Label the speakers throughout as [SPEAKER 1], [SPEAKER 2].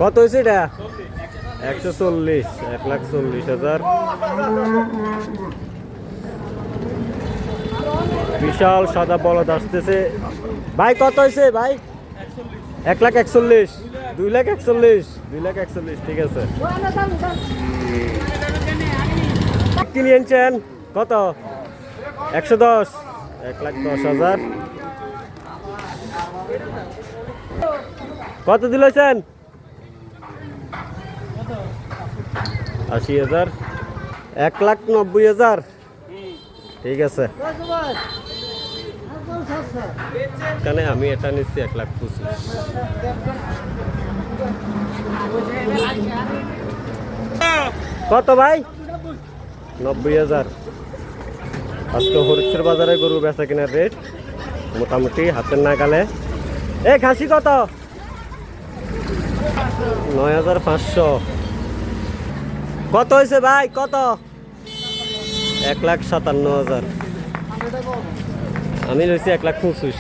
[SPEAKER 1] কত হয়েছে এটা? 140, 1,40,000। বিশাল সাদা বলদ আসতেছে ভাই। কত হয়েছে ভাই? 1,41,000, 2,41,000, 2,41,000। ঠিক আছে, কি নিয়েছেন? কত? 110, 1,10,000। কত দিলেছেন? 80,000, 1,90,000। ঠিক আছে, এখানে আমি এটা নিচ্ছি 1,25,000। কত ভাই? 90,000। আজকে হরিশের বাজারে গরু বেচা কেনার রেট মোটামুটি হাতের নাগালে। এ খাসি কত? 9,500। কত হয়েছে ভাই? কত? 1,57,000। আমি রয়েছি 1,25,000।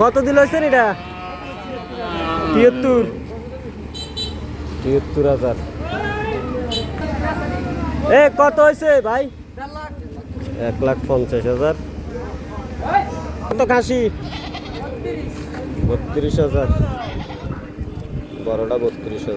[SPEAKER 1] কত দিল হয়েছে এটা? 73,000। এ কত হয়েছে ভাই? 1,50,000। কত খাসি? 32,000। বড়টা 32,000।